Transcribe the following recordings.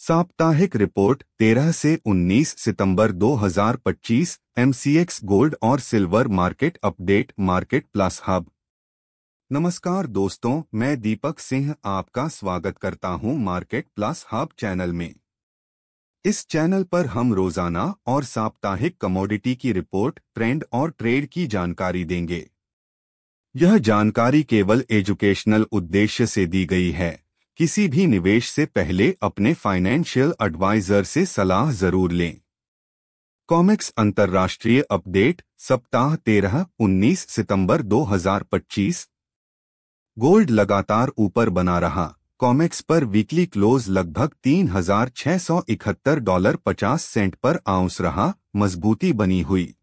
साप्ताहिक रिपोर्ट 13 से 19 सितंबर 2025 MCX gold और silver market update market plus hub. नमस्कार दोस्तों, मैं दीपक सिंह आपका स्वागत करता हूं मार्केट प्लस हब चैनल में। इस चैनल पर हम रोजाना और साप्ताहिक कमोडिटी की रिपोर्ट, ट्रेंड और ट्रेड की जानकारी देंगे। यह जानकारी केवल एजुकेशनल उद्देश्य से दी गई है। किसी भी निवेश से पहले अपने फाइनेंशियल एडवाइजर से सलाह जरूर लें। कॉमेक्स अंतर्राष्ट्रीय अपडेट सप्ताह 13-19 सितंबर 2025। गोल्ड लगातार ऊपर बना रहा। कॉमेक्स पर वीकली क्लोज लगभग $3,671.50 पर आउंस रहा, मजबूती बनी हुई।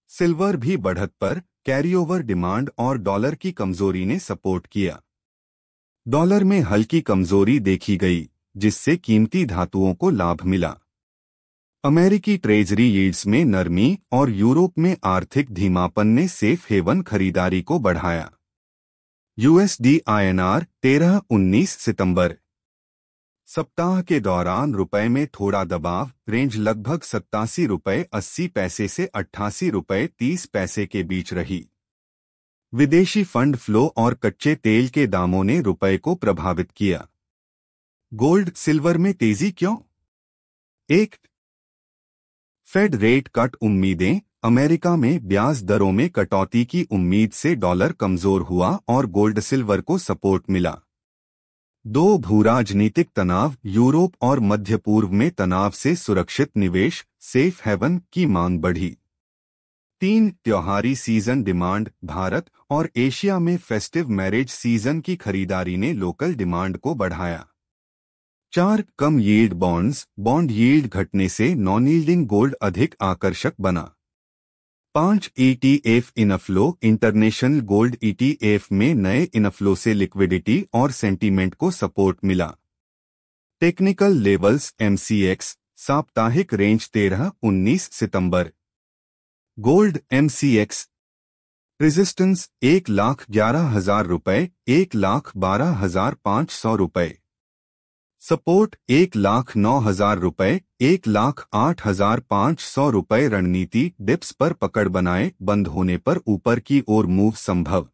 सिल्वर भी बढ़त पर, कैरीओवर डिमांड और डॉलर की कमजोरी ने सपोर्ट किया। डॉलर में हल्की कमजोरी देखी गई, जिससे कीमती धातुओं को लाभ मिला। अमेरिकी ट्रेजरी यील्ड्स में नरमी और यूरोप में आर्थिक धीमापन ने सेफ हेवन खरीदारी को बढ़ाया। यूएसडी आईएनआर 13-19 सितंबर। सप्ताह के दौरान रुपए में थोड़ा दबाव, रेंज लगभग ₹87.80 से ₹88.30 के बीच रही। विदेशी फंड फ्लो और कच्चे तेल के दामों ने रुपए को प्रभावित किया। गोल्ड सिल्वर में तेजी क्यों? 1. फेड रेट कट उम्मीदें। अमेरिका में ब्याज दरों में कटौती की उम्मीद से डॉलर कमजोर हुआ और गोल्ड सिल्वर को सपोर्ट मिला। 2. भूराजनीतिक तनाव। यूरोप और मध्य पूर्व में तनाव से सुरक्षित निवेश, सेफ हेवन की मांग बढ़ी। 3. त्योहारी सीजन डिमांड। भारत और एशिया में फेस्टिव मैरिज सीजन की खरीदारी ने लोकल डिमांड को बढ़ाया। 4. कम यील्ड बॉन्ड्स। बॉन्ड यील्ड घटने से नॉन यील्डिंग गोल्ड अधिक आकर्षक बना। 5. ETF inflow. International gold ETF में नए इनफ्लो से लिक्विडिटी और सेंटीमेंट को सपोर्ट मिला। टेक्निकल लेवल्स एमसीएक्स साप्ताहिक रेंज 13-19 सितंबर। Gold MCX resistance $1,11,000, $1,12,500। सपोर्ट $1,09,000, $1,08,500। रणनीति डिप्स पर पकड़ बनाए, बंद होने पर ऊपर की ओर मूव संभव।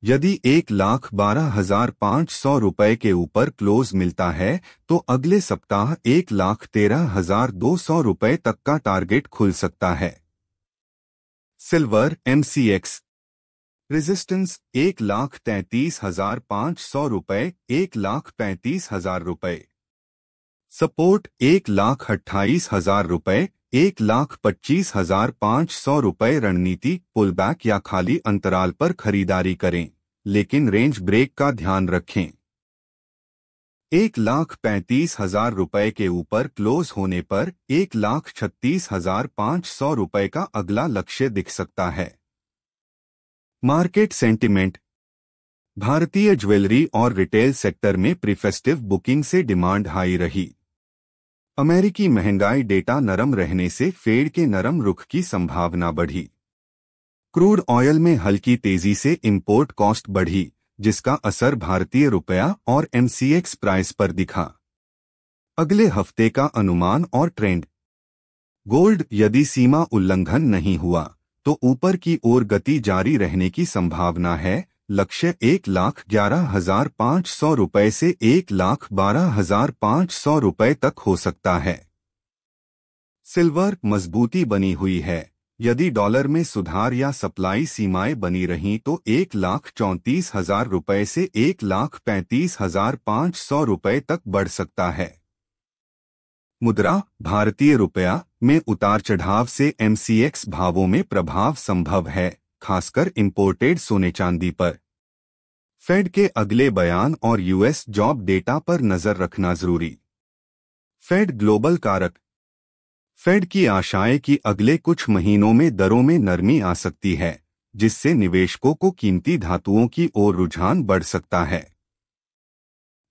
यदि $1,12,500 के ऊपर क्लोज मिलता है तो अगले सप्ताह $1,13,200 तक का टारगेट खुल सकता है। Silver MCX resistance $1,33,500, $1,35,000। सपोर्ट $1,28,000, $1,25,500। रणनीति पुल बैक या खाली अंतराल पर खरीदारी करें, लेकिन रेंज ब्रेक का ध्यान रखें। $1,35,000 के ऊपर क्लोज होने पर $1,36,500 का अगला लक्ष्य दिख सकता है। Market sentiment. भारतीय ज्वेलरी और रिटेल सेक्टर में प्रीफेस्टिव बुकिंग से डिमांड हाई रही। अमेरिकी महंगाई डेटा नरम रहने से फेड के नरम रुख की संभावना बढ़ी। क्रूड ऑयल में हल्की तेजी से इंपोर्ट कॉस्ट बढ़ी, जिसका असर भारतीय रुपया और एमसीएक्स प्राइस पर दिखा। अगले हफ्ते का अनुमान और ट्रेंड। गोल्ड यदि सीमा उल्लंघन नहीं हुआ तो ऊपर की ओर गति जारी रहने की संभावना है। लक्ष्य $1,11,500 से $1,12,500 तक हो सकता है। सिल्वर मजबूती बनी हुई है। यदि डॉलर में सुधार या सप्लाई सीमाएं बनी रहीं तो $1,34,000 से $1,35,500 तक बढ़ सकता है। मुद्रा। भारतीय रुपया में उतार चढ़ाव से एमसीएक्स भावों में प्रभाव संभव है, खासकर इंपोर्टेड सोने चांदी पर। फेड के अगले बयान और यूएस जॉब डेटा पर नजर रखना जरूरी। फेड ग्लोबल कारक। फेड की आशाएं कि अगले कुछ महीनों में दरों में नरमी आ सकती है, जिससे निवेशकों को कीमती धातुओं की ओर रुझान बढ़ सकता है।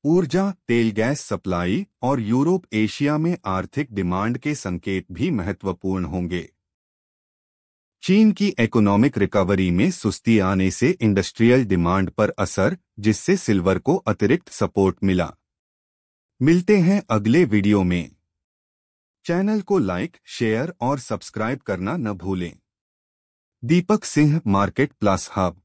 ऊर्जा, तेल गैस सप्लाई और यूरोप एशिया में आर्थिक डिमांड के संकेत भी महत्वपूर्ण होंगे। चीन की इकोनॉमिक रिकवरी में सुस्ती आने से इंडस्ट्रियल डिमांड पर असर, जिससे सिल्वर को अतिरिक्त सपोर्ट मिला। मिलते हैं अगले वीडियो में। चैनल को लाइक, शेयर और सब्सक्राइब करना न भूलें। Deepak Singh, market plus hub.